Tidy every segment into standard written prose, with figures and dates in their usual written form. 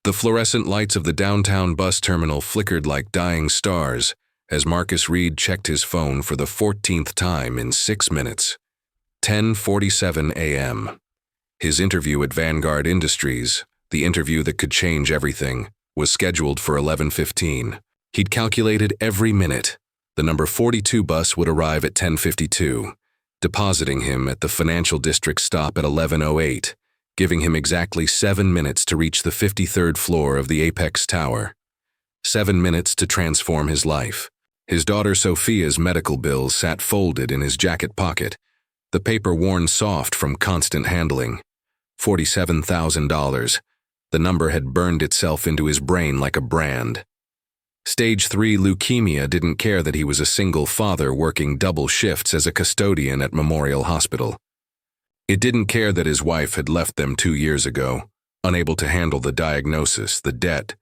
The fluorescent lights of the downtown bus terminal flickered like dying stars as Marcus Reed checked his phone for the 14th time in 6 minutes. 10:47 a.m. His interview at Vanguard Industries, the interview that could change everything, was scheduled for 11:15. He'd calculated every minute. The number 42 bus would arrive at 10:52, depositing him at the financial district stop at 11:08, giving him exactly 7 minutes to reach the 53rd floor of the Apex Tower. 7 minutes to transform his life. His daughter Sophia's medical bills sat folded in his jacket pocket, the paper worn soft from constant handling. $47,000. The number had burned itself into his brain like a brand. Stage 3 leukemia didn't care that he was a single father working double shifts as a custodian at Memorial Hospital. It didn't care that his wife had left them 2 years ago, unable to handle the diagnosis, the debt,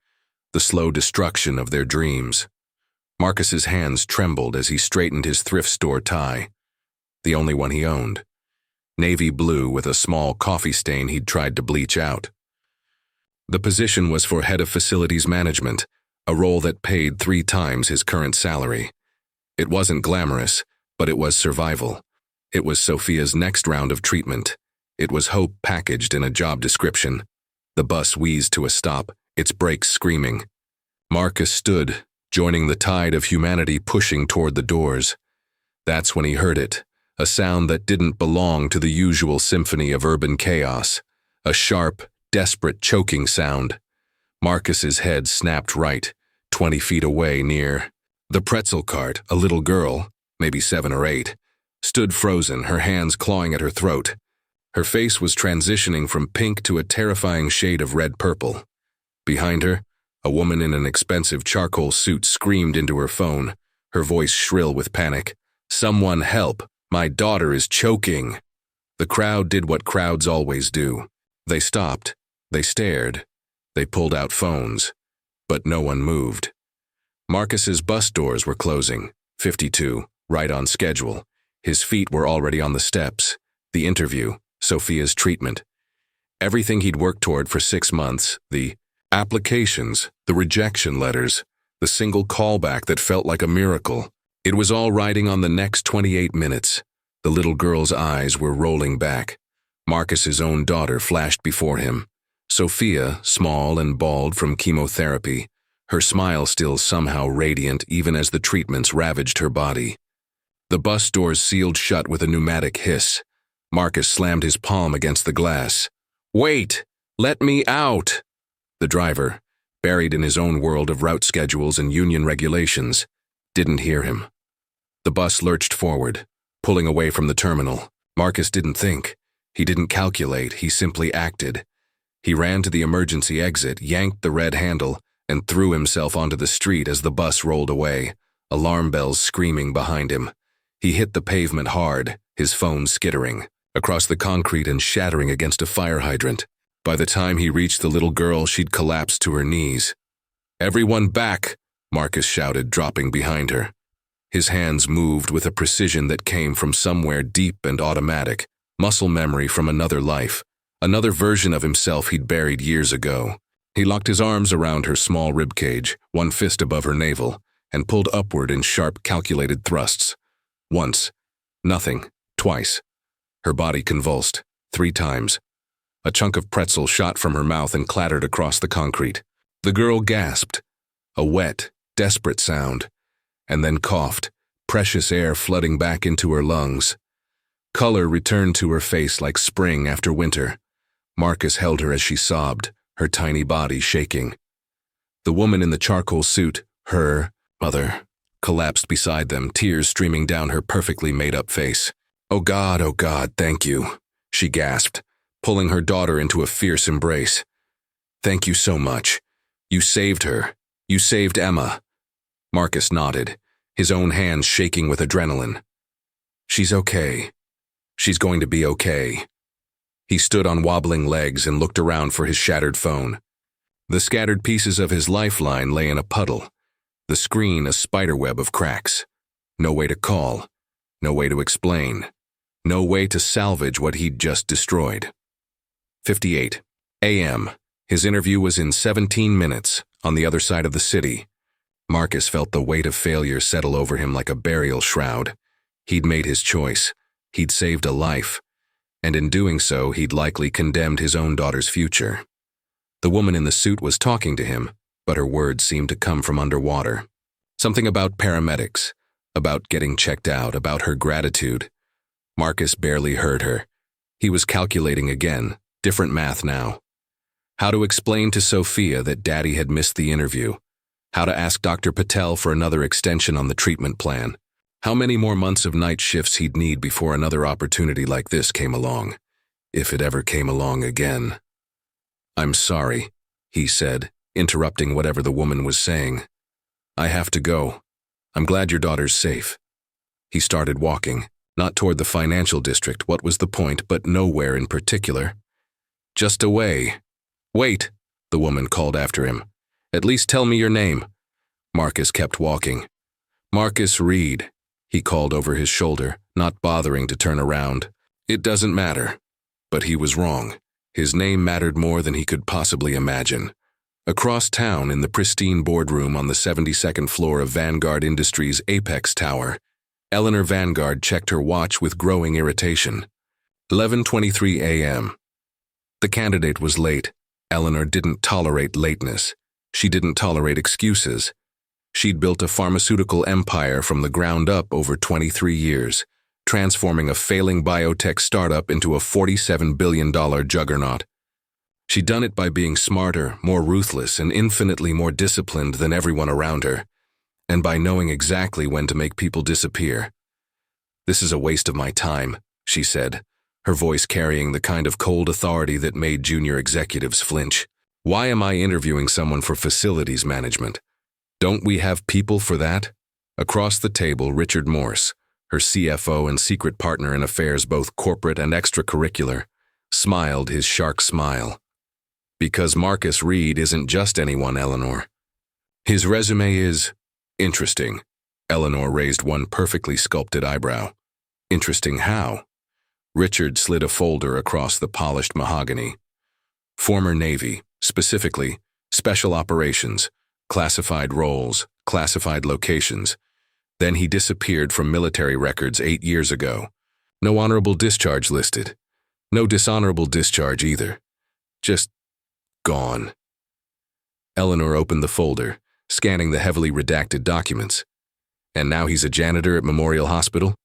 the slow destruction of their dreams. Marcus's hands trembled as he straightened his thrift store tie, the only one he owned. Navy blue with a small coffee stain he'd tried to bleach out. The position was for head of facilities management, a role that paid 3 times his current salary. It wasn't glamorous, but it was survival. It was Sophia's next round of treatment. It was hope packaged in a job description. The bus wheezed to a stop, its brakes screaming. Marcus stood, joining the tide of humanity pushing toward the doors. That's when he heard it, a sound that didn't belong to the usual symphony of urban chaos, a sharp, desperate choking sound. Marcus's head snapped right, 20 feet away near. The pretzel cart, a little girl, maybe 7 or 8, stood frozen, her hands clawing at her throat. Her face was transitioning from pink to a terrifying shade of red-purple. Behind her, a woman in an expensive charcoal suit screamed into her phone, her voice shrill with panic. "Someone help! My daughter is choking!" The crowd did what crowds always do. They stopped. They stared. They pulled out phones. But no one moved. Marcus's bus doors were closing. 52, right on schedule. His feet were already on the steps. The interview, Sophia's treatment. Everything he'd worked toward for 6 months, the applications, the rejection letters, the single callback that felt like a miracle. It was all riding on the next 28 minutes. The little girl's eyes were rolling back. Marcus's own daughter flashed before him. Sophia, small and bald from chemotherapy, her smile still somehow radiant even as the treatments ravaged her body. The bus doors sealed shut with a pneumatic hiss. Marcus slammed his palm against the glass. "Wait! Let me out!" The driver, buried in his own world of route schedules and union regulations, didn't hear him. The bus lurched forward, pulling away from the terminal. Marcus didn't think. He didn't calculate. He simply acted. He ran to the emergency exit, yanked the red handle, and threw himself onto the street as the bus rolled away, alarm bells screaming behind him. He hit the pavement hard, his phone skittering, across the concrete and shattering against a fire hydrant. By the time he reached the little girl, she'd collapsed to her knees. "Everyone back!" Marcus shouted, dropping behind her. His hands moved with a precision that came from somewhere deep and automatic, muscle memory from another life, another version of himself he'd buried years ago. He locked his arms around her small ribcage, one fist above her navel, and pulled upward in sharp, calculated thrusts. Once. Nothing. Twice. Her body convulsed. 3 times. A chunk of pretzel shot from her mouth and clattered across the concrete. The girl gasped. A wet, desperate sound. And then coughed, precious air flooding back into her lungs. Color returned to her face like spring after winter. Marcus held her as she sobbed, her tiny body shaking. The woman in the charcoal suit, her mother, collapsed beside them, tears streaming down her perfectly made-up face. Oh God, thank you," she gasped, pulling her daughter into a fierce embrace. "Thank you so much. You saved her. You saved Emma." Marcus nodded, his own hands shaking with adrenaline. "She's okay. She's going to be okay." He stood on wobbling legs and looked around for his shattered phone. The scattered pieces of his lifeline lay in a puddle, the screen a spiderweb of cracks. No way to call, no way to explain, no way to salvage what he'd just destroyed. 58 a.m. His interview was in 17 minutes, on the other side of the city. Marcus felt the weight of failure settle over him like a burial shroud. He'd made his choice. He'd saved a life. And in doing so, he'd likely condemned his own daughter's future. The woman in the suit was talking to him, but her words seemed to come from underwater. Something about paramedics, about getting checked out, about her gratitude. Marcus barely heard her. He was calculating again, different math now. How to explain to Sophia that Daddy had missed the interview. How to ask Dr. Patel for another extension on the treatment plan. How many more months of night shifts he'd need before another opportunity like this came along. If it ever came along again. "I'm sorry," he said, interrupting whatever the woman was saying. "I have to go. I'm glad your daughter's safe." He started walking, not toward the financial district, what was the point, but nowhere in particular. Just away. "Wait," the woman called after him. "At least tell me your name." Marcus kept walking. "Marcus Reed," he called over his shoulder, not bothering to turn around. It doesn't matter. But he was wrong. His name mattered more than he could possibly imagine. Across town, in the pristine boardroom on the 72nd floor of Vanguard Industries' Apex Tower, Eleanor Vanguard checked her watch with growing irritation. 11:23 a.m. The candidate was late. Eleanor didn't tolerate lateness. She didn't tolerate excuses. She'd built a pharmaceutical empire from the ground up over 23 years, transforming a failing biotech startup into a $47 billion juggernaut. She'd done it by being smarter, more ruthless, and infinitely more disciplined than everyone around her, and by knowing exactly when to make people disappear. "This is a waste of my time," she said, her voice carrying the kind of cold authority that made junior executives flinch. "Why am I interviewing someone for facilities management? Don't we have people for that?" Across the table, Richard Morse, her CFO and secret partner in affairs both corporate and extracurricular, smiled his shark smile. "Because Marcus Reed isn't just anyone, Eleanor. His resume is interesting." Eleanor raised one perfectly sculpted eyebrow. "Interesting how?" Richard slid a folder across the polished mahogany. "Former Navy, specifically, special operations, classified roles, classified locations. Then he disappeared from military records 8 years ago. No honorable discharge listed. No dishonorable discharge either. Just gone." Eleanor opened the folder, scanning the heavily redacted documents. "And now he's a janitor at Memorial Hospital?"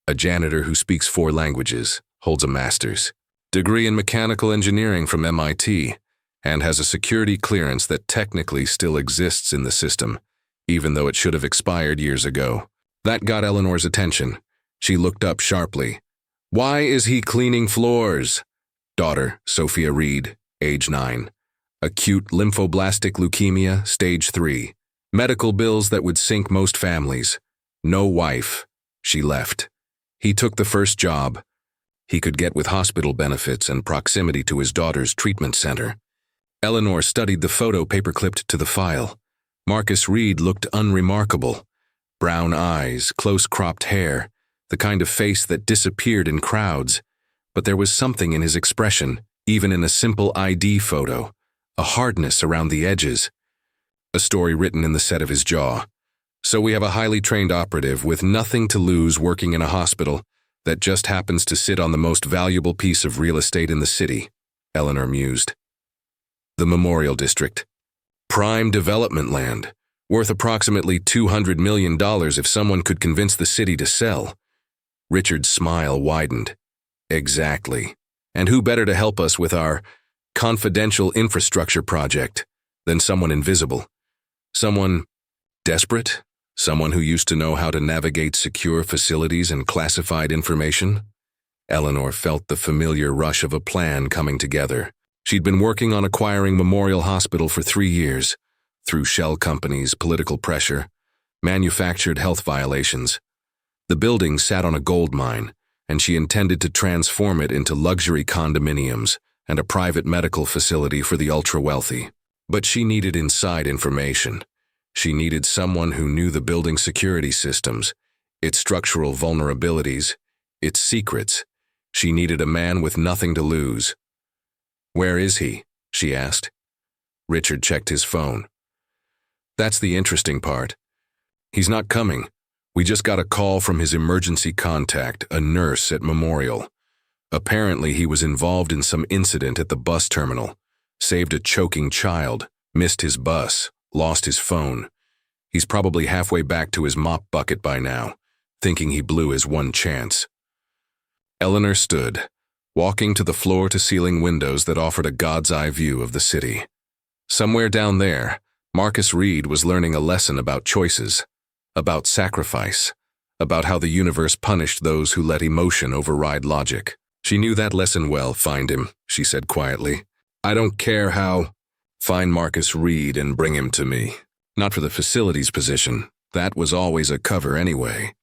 "A janitor who speaks 4 languages, holds a master's degree in mechanical engineering from MIT, and has a security clearance that technically still exists in the system, even though it should have expired years ago." That got Eleanor's attention. She looked up sharply. "Why is he cleaning floors?" Daughter, Sophia Reed, age 9. Acute lymphoblastic leukemia, stage 3. Medical bills that would sink most families. No wife. She left. He took the first job he could get with hospital benefits and proximity to his daughter's treatment center. Eleanor studied the photo paperclipped to the file. Marcus Reed looked unremarkable. Brown eyes, close-cropped hair, the kind of face that disappeared in crowds. But there was something in his expression, even in a simple ID photo, a hardness around the edges. A story written in the set of his jaw. "So we have a highly trained operative with nothing to lose working in a hospital that just happens to sit on the most valuable piece of real estate in the city," Eleanor mused. The Memorial District. Prime development land, worth approximately $200 million if someone could convince the city to sell. Richard's smile widened. "Exactly. And who better to help us with our confidential infrastructure project than someone invisible? Someone desperate? Someone who used to know how to navigate secure facilities and classified information?" Eleanor felt the familiar rush of a plan coming together. She'd been working on acquiring Memorial Hospital for 3 years, through shell companies, political pressure, manufactured health violations. The building sat on a gold mine, and she intended to transform it into luxury condominiums and a private medical facility for the ultra-wealthy. But she needed inside information. She needed someone who knew the building's security systems, its structural vulnerabilities, its secrets. She needed a man with nothing to lose. "Where is he?" she asked. Richard checked his phone. That's the interesting part. He's not coming. We just got a call from his emergency contact, a nurse at Memorial. Apparently he was involved in some incident at the bus terminal, saved a choking child, missed his bus, lost his phone. He's probably halfway back to his mop bucket by now, thinking he blew his one chance. Eleanor stood, walking to the floor-to-ceiling windows that offered a god's-eye view of the city. Somewhere down there, Marcus Reed was learning a lesson about choices, about sacrifice, about how the universe punished those who let emotion override logic. She knew that lesson well. Find him, she said quietly. I don't care how. Find Marcus Reed and bring him to me. Not for the facilities position. That was always a cover anyway.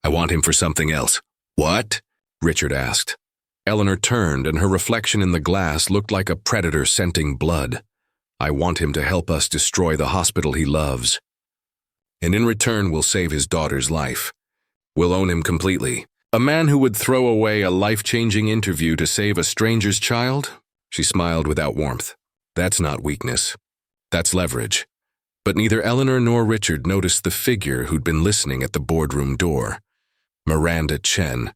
I want him for something else. What? Richard asked. Eleanor turned, and her reflection in the glass looked like a predator scenting blood. I want him to help us destroy the hospital he loves. And in return, we'll save his daughter's life. We'll own him completely. A man who would throw away a life-changing interview to save a stranger's child? She smiled without warmth. That's not weakness. That's leverage. But neither Eleanor nor Richard noticed the figure who'd been listening at the boardroom door. Miranda Chen,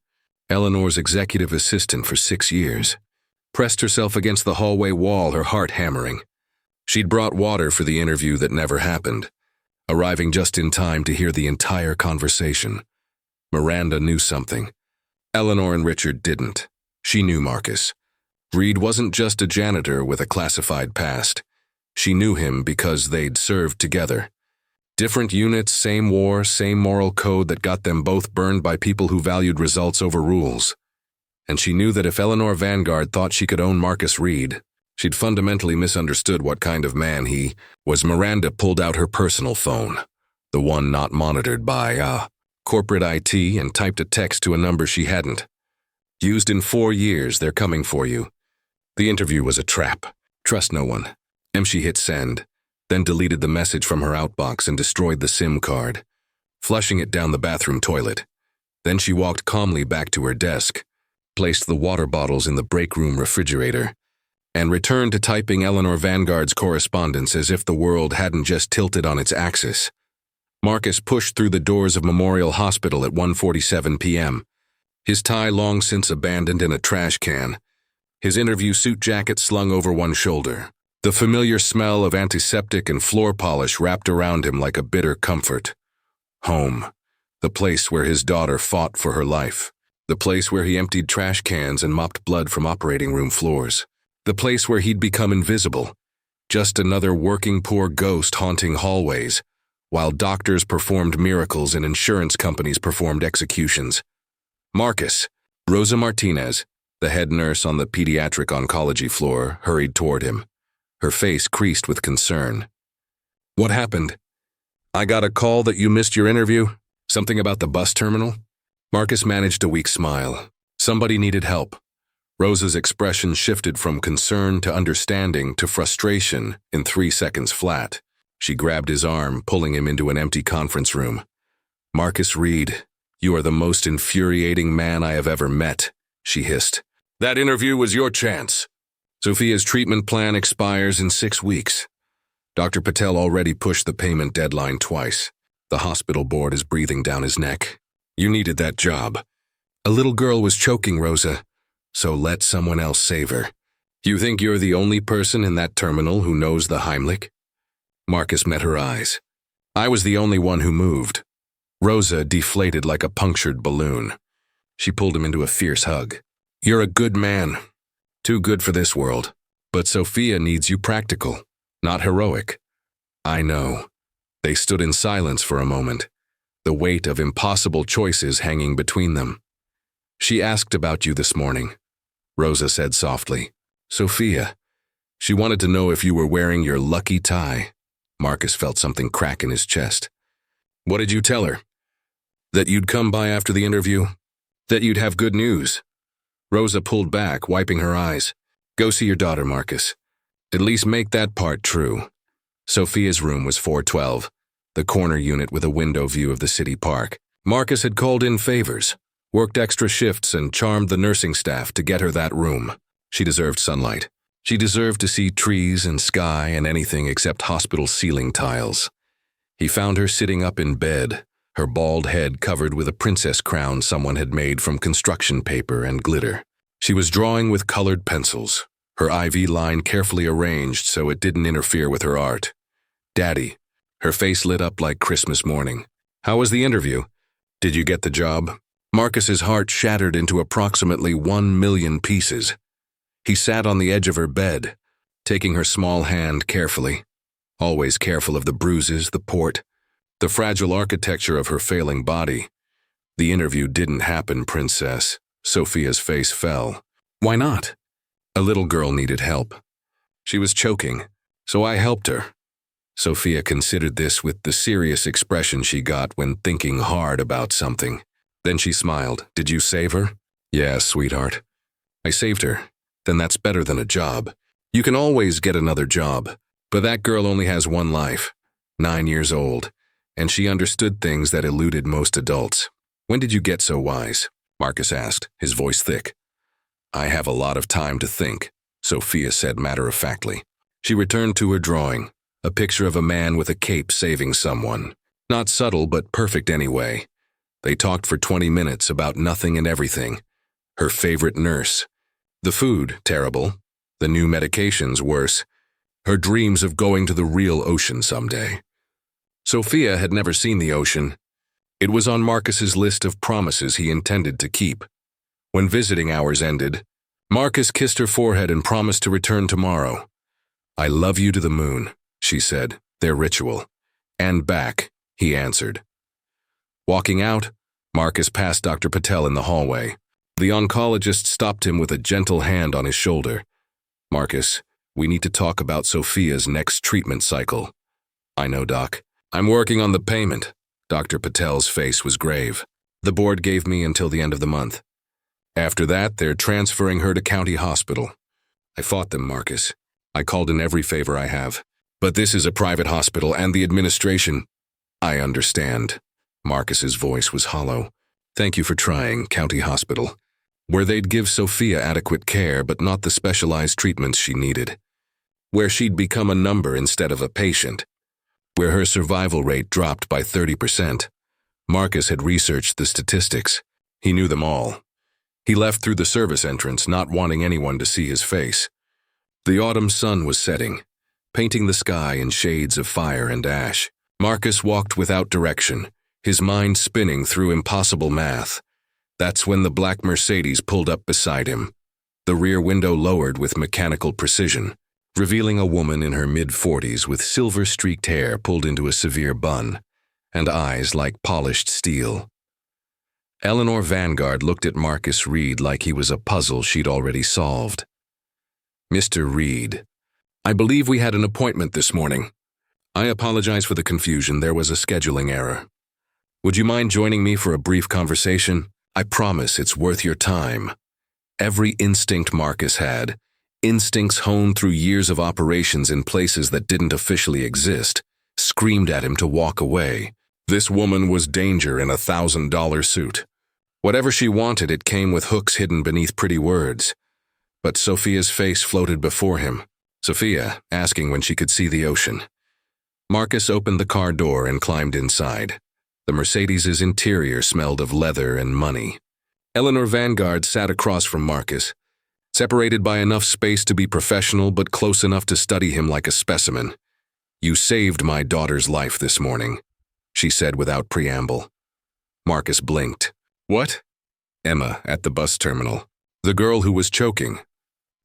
Eleanor's executive assistant for 6 years, pressed herself against the hallway wall, her heart hammering. She'd brought water for the interview that never happened, arriving just in time to hear the entire conversation. Miranda knew something. Eleanor and Richard didn't. She knew Marcus. Reed wasn't just a janitor with a classified past. She knew him because they'd served together. Different units, same war, same moral code that got them both burned by people who valued results over rules. And she knew that if Eleanor Vanguard thought she could own Marcus Reed, she'd fundamentally misunderstood what kind of man he was. Miranda pulled out her personal phone, the one not monitored by corporate IT, and typed a text to a number she hadn't. Used in 4 years, they're coming for you. The interview was a trap. Trust no one. She hit send, then deleted the message from her outbox and destroyed the SIM card, flushing it down the bathroom toilet. Then she walked calmly back to her desk, placed the water bottles in the break room refrigerator, and returned to typing Eleanor Vanguard's correspondence as if the world hadn't just tilted on its axis. Marcus pushed through the doors of Memorial Hospital at 1:47 p.m., his tie long since abandoned in a trash can, his interview suit jacket slung over one shoulder. The familiar smell of antiseptic and floor polish wrapped around him like a bitter comfort. Home. The place where his daughter fought for her life. The place where he emptied trash cans and mopped blood from operating room floors. The place where he'd become invisible. Just another working poor ghost haunting hallways, while doctors performed miracles and insurance companies performed executions. Marcus. Rosa Martinez, the head nurse on the pediatric oncology floor, hurried toward him, her face creased with concern. What happened? I got a call that you missed your interview? Something about the bus terminal? Marcus managed a weak smile. Somebody needed help. Rosa's expression shifted from concern to understanding to frustration in 3 seconds flat. She grabbed his arm, pulling him into an empty conference room. Marcus Reed, you are the most infuriating man I have ever met, she hissed. That interview was your chance. Sophia's treatment plan expires in 6 weeks. Dr. Patel already pushed the payment deadline twice. The hospital board is breathing down his neck. You needed that job. A little girl was choking, Rosa, so let someone else save her. You think you're the only person in that terminal who knows the Heimlich? Marcus met her eyes. I was the only one who moved. Rosa deflated like a punctured balloon. She pulled him into a fierce hug. You're a good man. Too good for this world. But Sophia needs you practical, not heroic. I know. They stood in silence for a moment, the weight of impossible choices hanging between them. She asked about you this morning, Rosa said softly. Sophia. She wanted to know if you were wearing your lucky tie. Marcus felt something crack in his chest. What did you tell her? That you'd come by after the interview? That you'd have good news? Rosa pulled back, wiping her eyes. Go see your daughter, Marcus. At least make that part true. Sophia's room was 412, the corner unit with a window view of the city park. Marcus had called in favors, worked extra shifts, and charmed the nursing staff to get her that room. She deserved sunlight. She deserved to see trees and sky and anything except hospital ceiling tiles. He found her sitting up in bed, her bald head covered with a princess crown someone had made from construction paper and glitter. She was drawing with colored pencils, her IV line carefully arranged so it didn't interfere with her art. "Daddy." Her face lit up like Christmas morning. "How was the interview? Did you get the job?" Marcus's heart shattered into approximately 1,000,000 pieces. He sat on the edge of her bed, taking her small hand carefully, always careful of the bruises, the port, the fragile architecture of her failing body. "The interview didn't happen, Princess." Sophia's face fell. "Why not?" "A little girl needed help. She was choking, so I helped her." Sophia considered this with the serious expression she got when thinking hard about something. Then she smiled. "Did you save her?" "Yeah, sweetheart. I saved her. Then that's better than a job. You can always get another job, but that girl only has one life, 9 years old, and she understood things that eluded most adults." "When did you get so wise?" Marcus asked, his voice thick. "I have a lot of time to think," Sophia said matter-of-factly. She returned to her drawing, a picture of a man with a cape saving someone. Not subtle, but perfect anyway. They talked for 20 minutes about nothing and everything. Her favorite nurse. The food, terrible. The new medications, worse. Her dreams of going to the real ocean someday. Sophia had never seen the ocean. It was on Marcus's list of promises he intended to keep. When visiting hours ended, Marcus kissed her forehead and promised to return tomorrow. "I love you to the moon," she said, their ritual. "And back," he answered. Walking out, Marcus passed Dr. Patel in the hallway. The oncologist stopped him with a gentle hand on his shoulder. "Marcus, we need to talk about Sophia's next treatment cycle." "I know, Doc. I'm working on the payment." Dr. Patel's face was grave. "The board gave me until the end of the month. After that, they're transferring her to county hospital." "I fought them, Marcus. I called in every favor I have. But this is a private hospital and the administration—" "I understand." Marcus's voice was hollow. "Thank you for trying, county hospital, where they'd give Sophia adequate care but not the specialized treatments she needed. Where she'd become a number instead of a patient. Where her survival rate dropped by 30%. Marcus had researched the statistics. He knew them all. He left through the service entrance, not wanting anyone to see his face. The autumn sun was setting, painting the sky in shades of fire and ash. Marcus walked without direction, his mind spinning through impossible math. That's when the black Mercedes pulled up beside him. The rear window lowered with mechanical precision, revealing a woman in her mid-40s with silver-streaked hair pulled into a severe bun, and eyes like polished steel. Eleanor Vanguard looked at Marcus Reed like he was a puzzle she'd already solved. "Mr. Reed, I believe we had an appointment this morning. I apologize for the confusion. There was a scheduling error. Would you mind joining me for a brief conversation? I promise it's worth your time." Every instinct Marcus had, instincts honed through years of operations in places that didn't officially exist, screamed at him to walk away. This woman was danger in a $1,000 suit. Whatever she wanted, it came with hooks hidden beneath pretty words. But Sophia's face floated before him. Sophia, asking when she could see the ocean. Marcus opened the car door and climbed inside. The Mercedes's interior smelled of leather and money. Eleanor Vanguard sat across from Marcus, separated by enough space to be professional but close enough to study him like a specimen. "You saved my daughter's life this morning," she said without preamble. Marcus blinked. "What?" "Emma, at the bus terminal. The girl who was choking."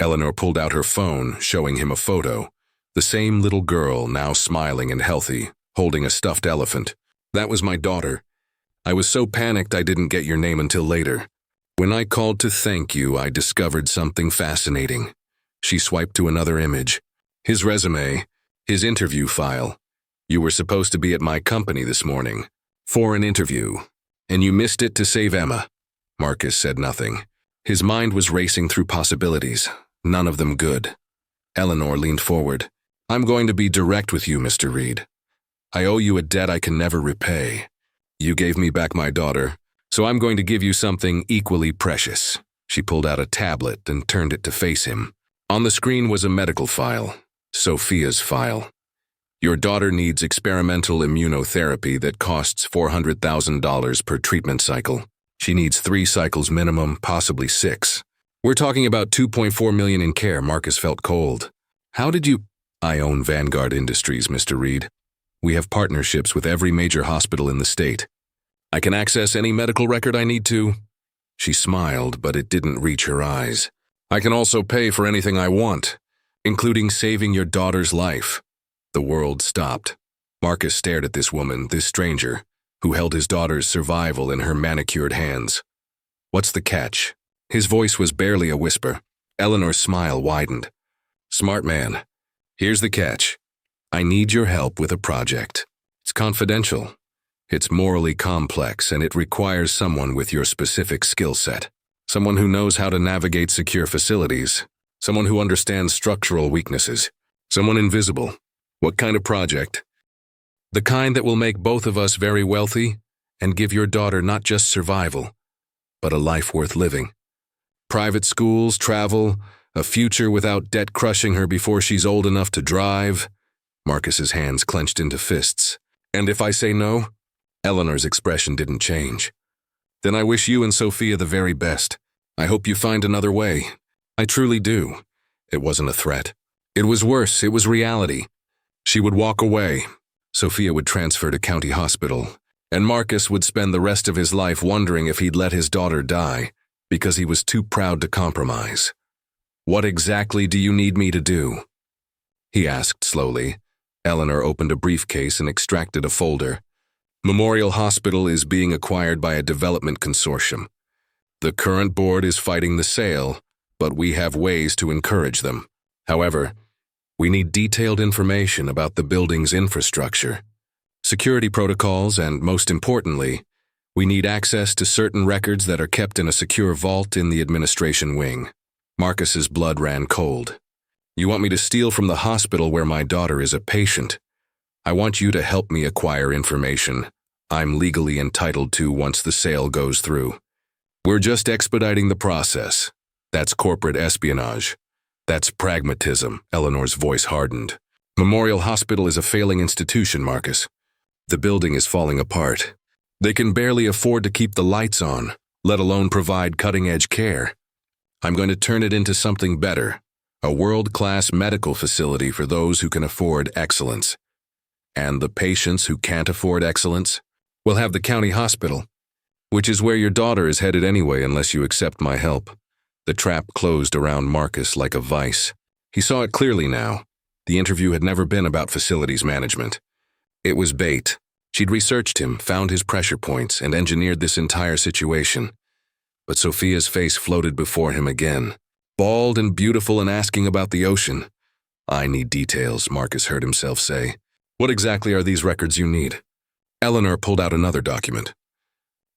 Eleanor pulled out her phone, showing him a photo. The same little girl, now smiling and healthy, holding a stuffed elephant. "That was my daughter. I was so panicked I didn't get your name until later. When I called to thank you, I discovered something fascinating." She swiped to another image. "His resume, his interview file. You were supposed to be at my company this morning for an interview, and you missed it to save Emma." Marcus said nothing. His mind was racing through possibilities, none of them good. Eleanor leaned forward. "I'm going to be direct with you, Mr. Reed. I owe you a debt I can never repay. You gave me back my daughter, so I'm going to give you something equally precious." She pulled out a tablet and turned it to face him. On the screen was a medical file, Sophia's file. Your daughter needs experimental immunotherapy that costs $400,000 per treatment cycle. She needs 3 cycles minimum, possibly 6. We're talking about $2.4 million in care. Marcus felt cold. How did you... I own Vanguard Industries, Mr. Reed. We have partnerships with every major hospital in the state. I can access any medical record I need to. She smiled, but it didn't reach her eyes. I can also pay for anything I want, including saving your daughter's life. The world stopped. Marcus stared at this woman, this stranger, who held his daughter's survival in her manicured hands. What's the catch? His voice was barely a whisper. Eleanor's smile widened. Smart man. Here's the catch. I need your help with a project. It's confidential. It's morally complex, and it requires someone with your specific skill set. Someone who knows how to navigate secure facilities. Someone who understands structural weaknesses. Someone invisible. What kind of project? The kind that will make both of us very wealthy and give your daughter not just survival, but a life worth living. Private schools, travel, a future without debt crushing her before she's old enough to drive. Marcus's hands clenched into fists. And if I say no? Eleanor's expression didn't change. Then I wish you and Sophia the very best. I hope you find another way. I truly do. It wasn't a threat. It was worse. It was reality. She would walk away. Sophia would transfer to county hospital, and Marcus would spend the rest of his life wondering if he'd let his daughter die because he was too proud to compromise. What exactly do you need me to do? He asked slowly. Eleanor opened a briefcase and extracted a folder. Memorial Hospital is being acquired by a development consortium. The current board is fighting the sale, but we have ways to encourage them. However, we need detailed information about the building's infrastructure, security protocols, and most importantly, we need access to certain records that are kept in a secure vault in the administration wing. Marcus's blood ran cold. You want me to steal from the hospital where my daughter is a patient? I want you to help me acquire information I'm legally entitled to once the sale goes through. We're just expediting the process. That's corporate espionage. That's pragmatism. Eleanor's voice hardened. Memorial Hospital is a failing institution, Marcus. The building is falling apart. They can barely afford to keep the lights on, let alone provide cutting-edge care. I'm going to turn it into something better, a world-class medical facility for those who can afford excellence. And the patients who can't afford excellence will have the county hospital, which is where your daughter is headed anyway unless you accept my help. The trap closed around Marcus like a vice. He saw it clearly now. The interview had never been about facilities management. It was bait. She'd researched him, found his pressure points, and engineered this entire situation. But Sophia's face floated before him again, bald and beautiful and asking about the ocean. I need details, Marcus heard himself say. What exactly are these records you need? Eleanor pulled out another document.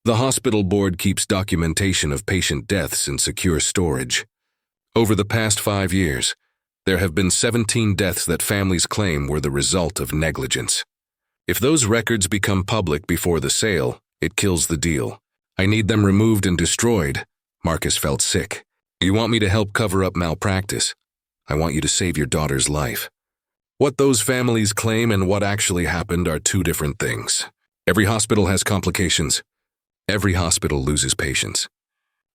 The hospital board keeps documentation of patient deaths in secure storage. Over the past 5 years, there have been 17 deaths that families claim were the result of negligence. If those records become public before the sale, it kills the deal. I need them removed and destroyed. Marcus felt sick. You want me to help cover up malpractice? I want you to save your daughter's life. What those families claim and what actually happened are two different things. Every hospital has complications. Every hospital loses patients.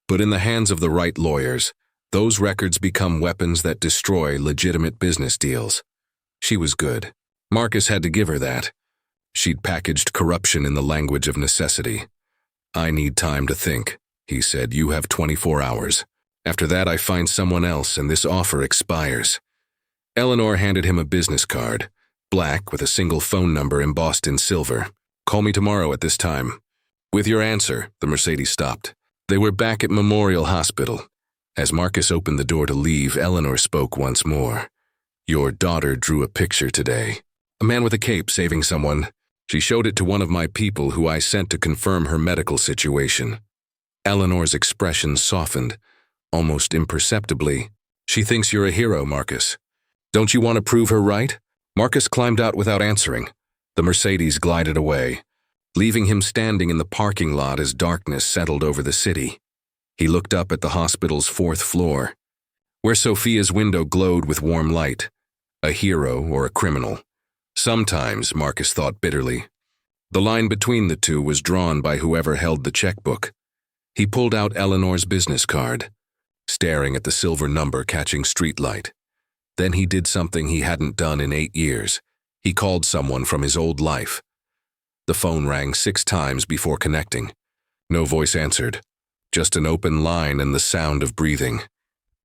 But in the hands of the right lawyers, those records become weapons that destroy legitimate business deals. She was good. Marcus had to give her that. She'd packaged corruption in the language of necessity. I need time to think, he said. You have 24 hours. After that, I find someone else and this offer expires. Eleanor handed him a business card, black with a single phone number embossed in silver. Call me tomorrow at this time. With your answer, the Mercedes stopped. They were back at Memorial Hospital. As Marcus opened the door to leave, Eleanor spoke once more. Your daughter drew a picture today. A man with a cape saving someone. She showed it to one of my people who I sent to confirm her medical situation. Eleanor's expression softened, almost imperceptibly. She thinks you're a hero, Marcus. Don't you want to prove her right? Marcus climbed out without answering. The Mercedes glided away, leaving him standing in the parking lot as darkness settled over the city. He looked up at the hospital's 4th floor. where Sophia's window glowed with warm light. A hero or a criminal. Sometimes, Marcus thought bitterly. The line between the two was drawn by whoever held the checkbook. He pulled out Eleanor's business card, staring at the silver number catching streetlight. Then he did something he hadn't done in 8 years. He called someone from his old life. The phone rang 6 times before connecting. No voice answered, just an open line and the sound of breathing.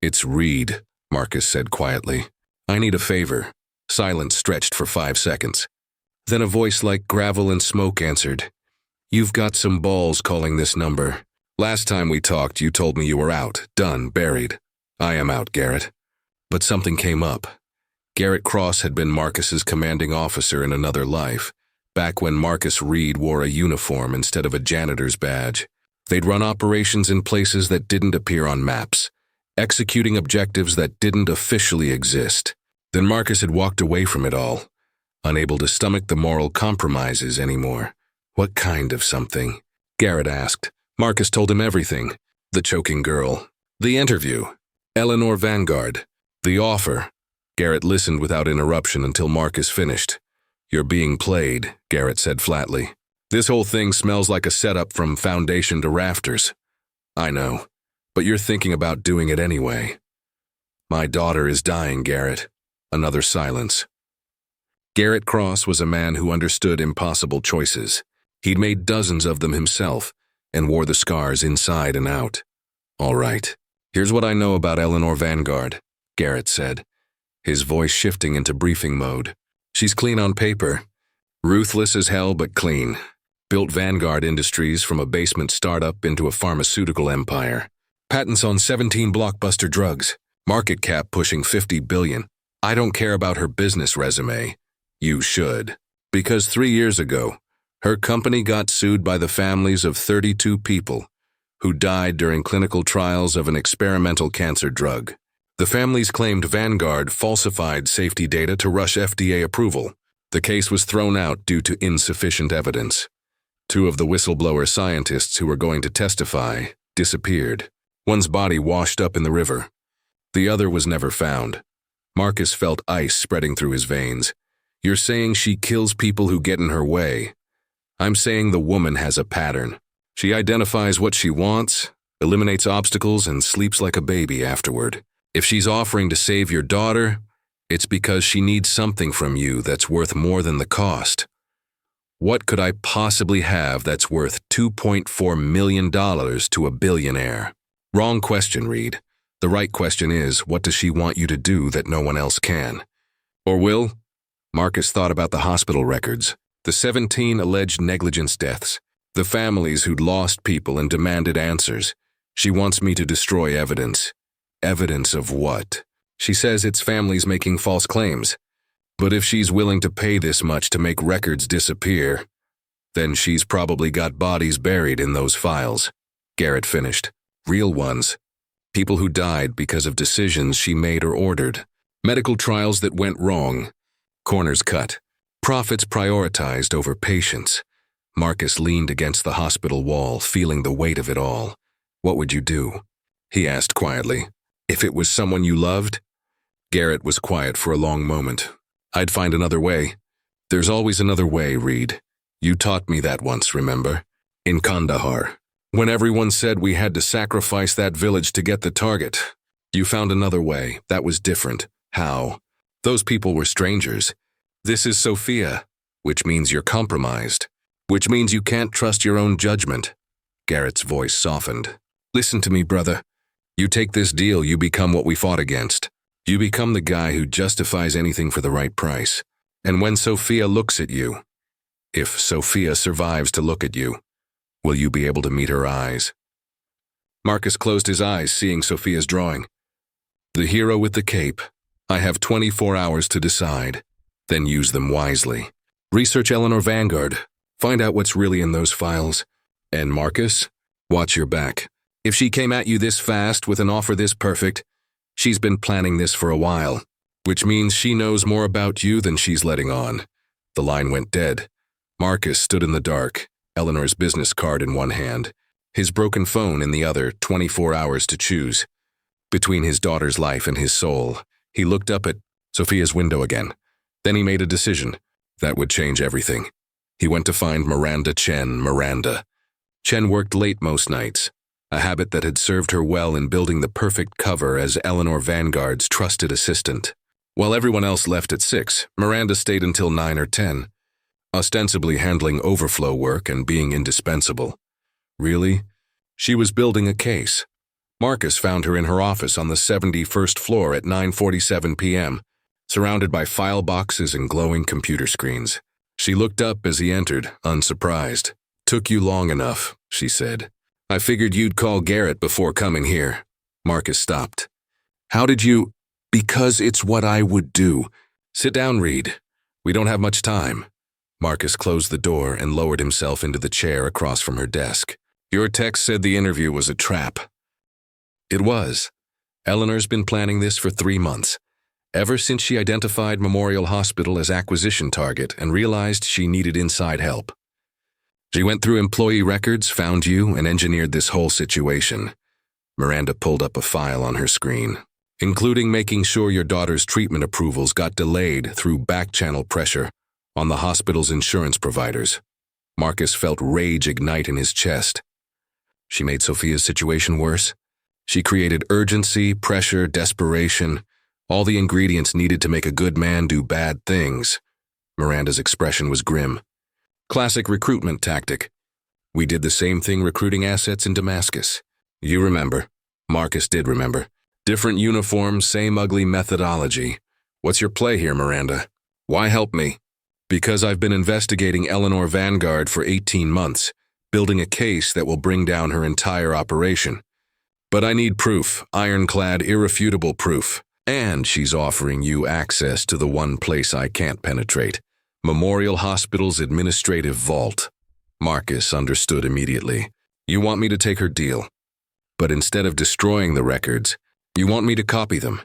"It's Reed," Marcus said quietly. "I need a favor." Silence stretched for 5 seconds. Then a voice like gravel and smoke answered. "You've got some balls calling this number. Last time we talked, you told me you were out, done, buried. I am out, Garrett." But something came up. Garrett Cross had been Marcus's commanding officer in another life, back when Marcus Reed wore a uniform instead of a janitor's badge. They'd run operations in places that didn't appear on maps, executing objectives that didn't officially exist. Then Marcus had walked away from it all, unable to stomach the moral compromises anymore. "What kind of something?" Garrett asked. Marcus told him everything. The choking girl, the interview, Eleanor Vanguard, the offer. Garrett listened without interruption until Marcus finished. "You're being played," Garrett said flatly. "This whole thing smells like a setup from foundation to rafters." "I know, but you're thinking about doing it anyway." "My daughter is dying, Garrett." Another silence. Garrett Cross was a man who understood impossible choices. He'd made dozens of them himself and wore the scars inside and out. "All right, here's what I know about Eleanor Vanguard," Garrett said, his voice shifting into briefing mode. "She's clean on paper. Ruthless as hell, but clean. Built Vanguard Industries from a basement startup into a pharmaceutical empire. Patents on 17 blockbuster drugs. Market cap pushing $50 billion. I don't care about her business resume. You should. Because 3 years ago, her company got sued by the families of 32 people who died during clinical trials of an experimental cancer drug. The families claimed Vanguard falsified safety data to rush FDA approval. The case was thrown out due to insufficient evidence. 2 of the whistleblower scientists who were going to testify disappeared. One's body washed up in the river. The other was never found. Marcus felt ice spreading through his veins. "You're saying she kills people who get in her way. I'm saying the woman has a pattern. She identifies what she wants, eliminates obstacles, and sleeps like a baby afterward. If she's offering to save your daughter, it's because she needs something from you that's worth more than the cost. What could I possibly have that's worth $2.4 million to a billionaire?" Wrong question, Reed. The right question is, what does she want you to do that no one else can? Or will? Marcus thought about the hospital records, the 17 alleged negligence deaths, the families who'd lost people and demanded answers. She wants me to destroy evidence. Evidence of what? She says it's families making false claims. But if she's willing to pay this much to make records disappear, then she's probably got bodies buried in those files. Garrett finished. Real ones. People who died because of decisions she made or ordered. Medical trials that went wrong. Corners cut. Profits prioritized over patients. Marcus leaned against the hospital wall, feeling the weight of it all. "What would you do?" he asked quietly. "If it was someone you loved?" Garrett was quiet for a long moment. "I'd find another way." "There's always another way, Reed. You taught me that once, remember? In Kandahar. When everyone said we had to sacrifice that village to get the target. You found another way. That was different. How? Those people were strangers. This is Sophia, which means you're compromised. Which means you can't trust your own judgment." Garrett's voice softened. "Listen to me, brother. You take this deal, you become what we fought against. You become the guy who justifies anything for the right price. And when Sophia looks at you, if Sophia survives to look at you, will you be able to meet her eyes?" Marcus closed his eyes, seeing Sophia's drawing. "The hero with the cape. I have 24 hours to decide. Then use them wisely. Research Eleanor Vanguard. Find out what's really in those files. And Marcus, watch your back. If she came at you this fast with an offer this perfect, she's been planning this for a while, which means she knows more about you than she's letting on." The line went dead. Marcus stood in the dark, Eleanor's business card in one hand, his broken phone in the other, 24 hours to choose. Between his daughter's life and his soul, he looked up at Sophia's window again. Then he made a decision. That would change everything. He went to find Miranda. Chen worked late most nights, a habit that had served her well in building the perfect cover as Eleanor Vanguard's trusted assistant. While everyone else left at 6, Miranda stayed until 9 or 10, ostensibly handling overflow work and being indispensable. Really? She was building a case. Marcus found her in her office on the 71st floor at 9:47 p.m., surrounded by file boxes and glowing computer screens. She looked up as he entered, unsurprised. "Took you long enough," she said. "I figured you'd call Garrett before coming here." Marcus stopped. "How did you—" "Because it's what I would do. Sit down, Reed. We don't have much time." Marcus closed the door and lowered himself into the chair across from her desk. "Your text said the interview was a trap." It was. Eleanor's been planning this for 3 months, ever since she identified Memorial Hospital as acquisition target and realized she needed inside help. She went through employee records, found you, and engineered this whole situation. Miranda pulled up a file on her screen, including making sure your daughter's treatment approvals got delayed through back-channel pressure on the hospital's insurance providers. Marcus felt rage ignite in his chest. She made Sophia's situation worse. She created urgency, pressure, desperation, all the ingredients needed to make a good man do bad things. Miranda's expression was grim. Classic recruitment tactic. "We did the same thing recruiting assets in Damascus. You remember." Marcus did remember. "Different uniforms, same ugly methodology. What's your play here, Miranda? Why help me?" "Because I've been investigating Eleanor Vanguard for 18 months, building a case that will bring down her entire operation. But I need proof, ironclad, irrefutable proof. And she's offering you access to the one place I can't penetrate, Memorial Hospital's administrative vault." Marcus understood immediately. "You want me to take her deal. But instead of destroying the records, you want me to copy them.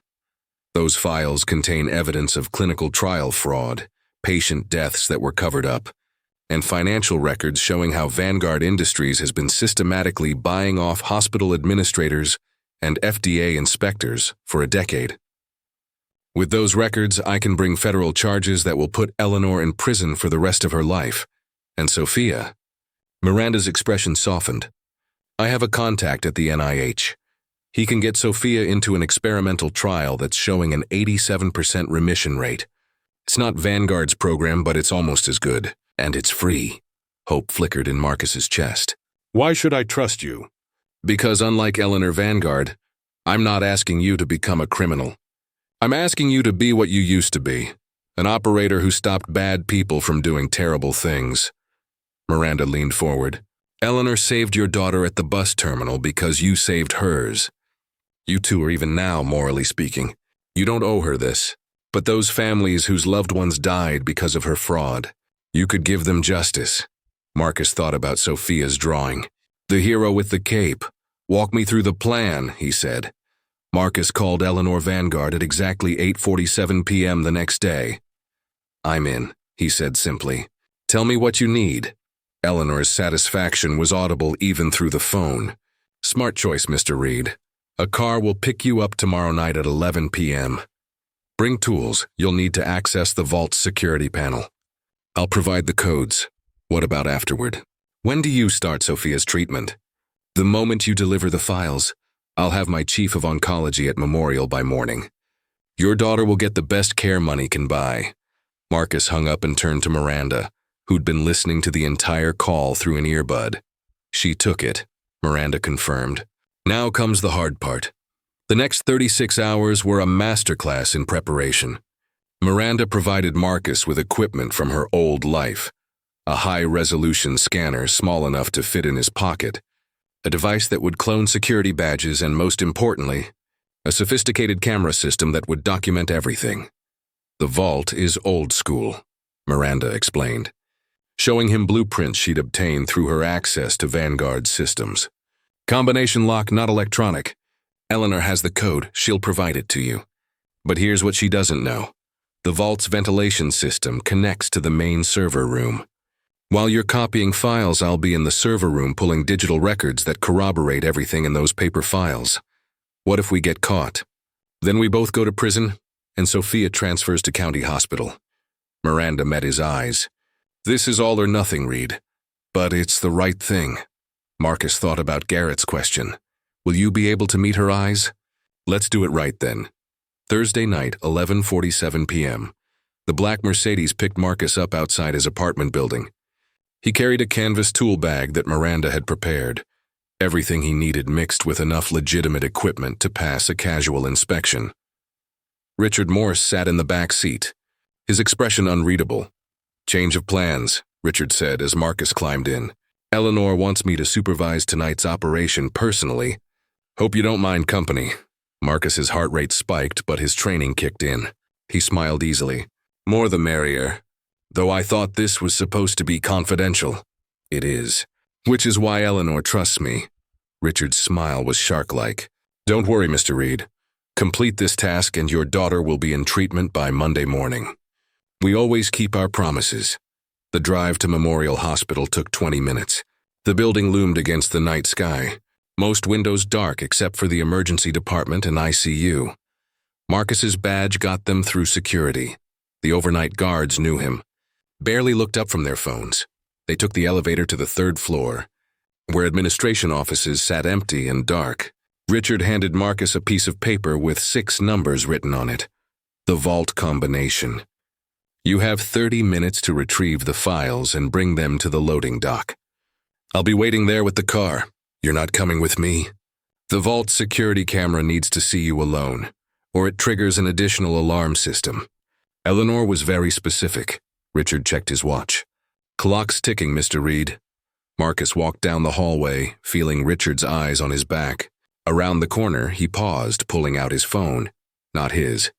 Those files contain evidence of clinical trial fraud, patient deaths that were covered up, and financial records showing how Vanguard Industries has been systematically buying off hospital administrators and FDA inspectors for a decade. With those records, I can bring federal charges that will put Eleanor in prison for the rest of her life. And Sophia." Miranda's expression softened. "I have a contact at the NIH. He can get Sophia into an experimental trial that's showing an 87% remission rate. It's not Vanguard's program, but it's almost as good. And it's free." Hope flickered in Marcus's chest. "Why should I trust you?" "Because unlike Eleanor Vanguard, I'm not asking you to become a criminal. I'm asking you to be what you used to be, an operator who stopped bad people from doing terrible things." Miranda leaned forward. "Eleanor saved your daughter at the bus terminal because you saved hers. You two are even now, morally speaking. You don't owe her this. But those families whose loved ones died because of her fraud, you could give them justice." Marcus thought about Sophia's drawing. "The hero with the cape. Walk me through the plan," he said. Marcus called Eleanor Vanguard at exactly 8:47 p.m. the next day. "I'm in," he said simply. "Tell me what you need." Eleanor's satisfaction was audible even through the phone. "Smart choice, Mr. Reed. A car will pick you up tomorrow night at 11 p.m. Bring tools. You'll need to access the vault's security panel. I'll provide the codes. What about afterward? When do you start Sophia's treatment?" "The moment you deliver the files. I'll have my chief of oncology at Memorial by morning. Your daughter will get the best care money can buy." Marcus hung up and turned to Miranda, who'd been listening to the entire call through an earbud. "She took it," Miranda confirmed. "Now comes the hard part. The next 36 hours were a masterclass in preparation." Miranda provided Marcus with equipment from her old life, a high-resolution scanner small enough to fit in his pocket, a device that would clone security badges, and most importantly, a sophisticated camera system that would document everything. "The vault is old school," Miranda explained, showing him blueprints she'd obtained through her access to Vanguard's systems. "Combination lock, not electronic. Eleanor has the code, she'll provide it to you. But here's what she doesn't know. The vault's ventilation system connects to the main server room. While you're copying files, I'll be in the server room pulling digital records that corroborate everything in those paper files. What if we get caught? Then we both go to prison, and Sophia transfers to county hospital. Miranda met his eyes. This is all or nothing, Reed. But it's the right thing. Marcus thought about Garrett's question. Will you be able to meet her eyes? Let's do it right then. Thursday night, 11:47 p.m. The black Mercedes picked Marcus up outside his apartment building. He carried a canvas tool bag that Miranda had prepared. Everything he needed mixed with enough legitimate equipment to pass a casual inspection. Richard Morse sat in the back seat, his expression unreadable. Change of plans, Richard said as Marcus climbed in. Eleanor wants me to supervise tonight's operation personally. Hope you don't mind company. Marcus's heart rate spiked, but his training kicked in. He smiled easily. More the merrier. Though I thought this was supposed to be confidential. It is. Which is why Eleanor trusts me. Richard's smile was shark-like. Don't worry, Mr. Reed. Complete this task and your daughter will be in treatment by Monday morning. We always keep our promises. The drive to Memorial Hospital took 20 minutes. The building loomed against the night sky. Most windows dark except for the emergency department and ICU. Marcus's badge got them through security. The overnight guards knew him. Barely looked up from their phones. They took the elevator to the 3rd floor, where administration offices sat empty and dark. Richard handed Marcus a piece of paper with 6 numbers written on it. The vault combination. You have 30 minutes to retrieve the files and bring them to the loading dock. I'll be waiting there with the car. You're not coming with me? The vault security camera needs to see you alone, or it triggers an additional alarm system. Eleanor was very specific. Richard checked his watch. Clock's ticking, Mr. Reed. Marcus walked down the hallway, feeling Richard's eyes on his back. Around the corner, he paused, pulling out his phone. Not his.